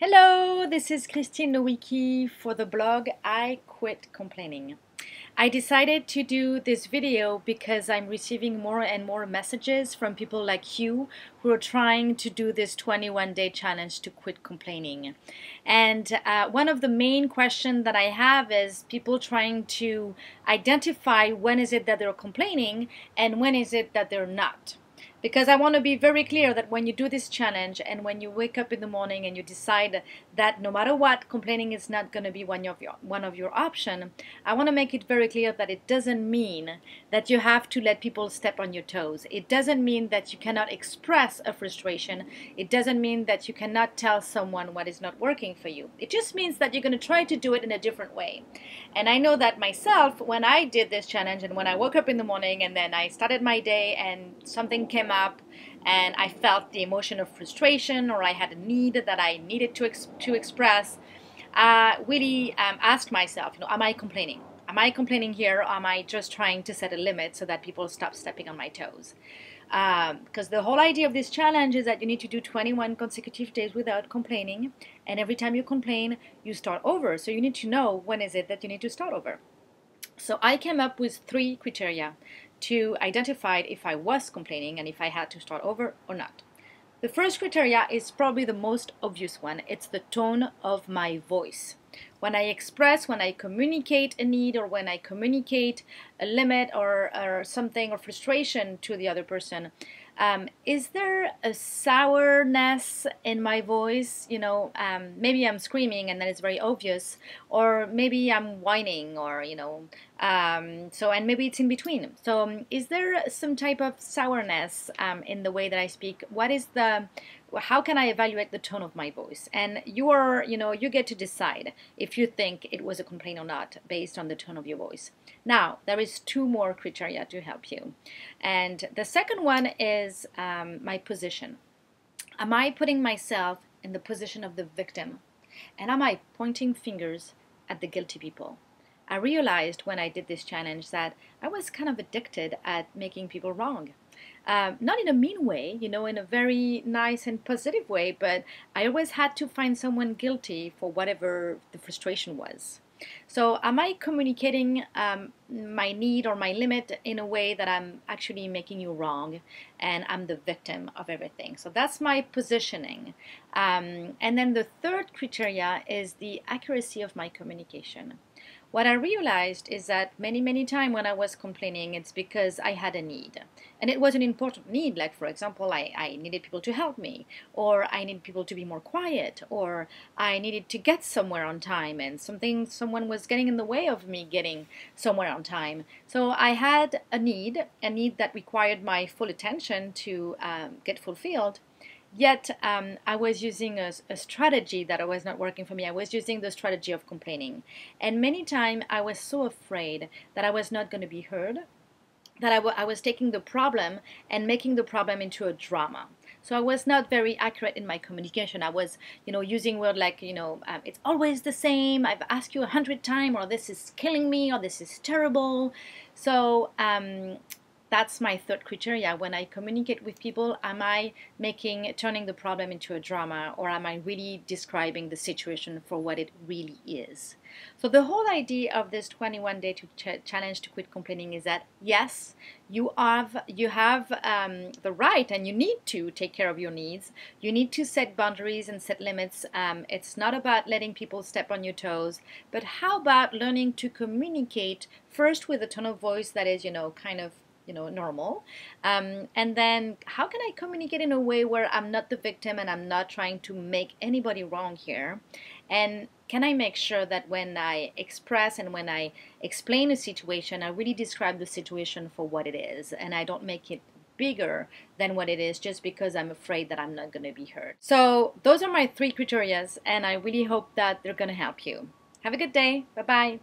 Hello, this is Christine Lewicki for the blog I Quit Complaining. I decided to do this video because I'm receiving more and more messages from people like you who are trying to do this 21-day challenge to quit complaining. And one of the main questions that I have is people trying to identify when is it that they're complaining and when is it that they're not. Because I want to be very clear that when you do this challenge and when you wake up in the morning and you decide that no matter what, complaining is not going to be one of your options, I want to make it very clear that it doesn't mean that you have to let people step on your toes. It doesn't mean that you cannot express a frustration. It doesn't mean that you cannot tell someone what is not working for you. It just means that you're going to try to do it in a different way. And I know that myself, when I did this challenge and when I woke up in the morning and then I started my day and something came up and I felt the emotion of frustration, or I had a need that I needed to express, really ask myself, am I complaining? Am I complaining here, or am I just trying to set a limit so that people stop stepping on my toes? Because the whole idea of this challenge is that you need to do 21 consecutive days without complaining, and every time you complain, you start over. So you need to know when is it that you need to start over. So I came up with 3 criteria to identify if I was complaining and if I had to start over or not. The first criteria is probably the most obvious one. It's the tone of my voice. When I express, when I communicate a need, or when I communicate a limit or something or frustration to the other person, is there a sourness in my voice? Maybe I'm screaming and then it's very obvious, or maybe I'm whining, or and maybe it's in between. So is there some type of sourness in the way that I speak? How can I evaluate the tone of my voice? And you get to decide if you think it was a complaint or not based on the tone of your voice. Now, there is 2 more criteria to help you. And the second one is my position. Am I putting myself in the position of the victim? And am I pointing fingers at the guilty people? I realized when I did this challenge that I was kind of addicted at making people wrong. Not in a mean way, in a very nice and positive way, but I always had to find someone guilty for whatever the frustration was. So am I communicating my need or my limit in a way that I'm actually making you wrong and I'm the victim of everything? So that's my positioning. And then the third criteria is the accuracy of my communication. What I realized is that many times when I was complaining, it's because I had a need. And it was an important need, like for example, I needed people to help me, or I needed people to be more quiet, or I needed to get somewhere on time and someone was getting in the way of me getting somewhere on time. So I had a need that required my full attention to get fulfilled. Yet I was using a strategy that was not working for me. I was using the strategy of complaining. And many times I was so afraid that I was not going to be heard, that I was taking the problem and making the problem into a drama. So I was not very accurate in my communication. I was, using words like, it's always the same. I've asked you 100 times, or this is killing me, or this is terrible. So that's my third criteria. When I communicate with people, am I turning the problem into a drama, or am I really describing the situation for what it really is? So the whole idea of this 21-day challenge to quit complaining is that, yes, you have the right and you need to take care of your needs. You need to set boundaries and set limits. It's not about letting people step on your toes, but how about learning to communicate first with a tone of voice that is, kind of normal, and then how can I communicate in a way where I'm not the victim and I'm not trying to make anybody wrong here, and can I make sure that when I express and when I explain a situation, I really describe the situation for what it is and I don't make it bigger than what it is just because I'm afraid that I'm not going to be heard. So those are my 3 criteria, and I really hope that they're going to help you. Have a good day. Bye-bye.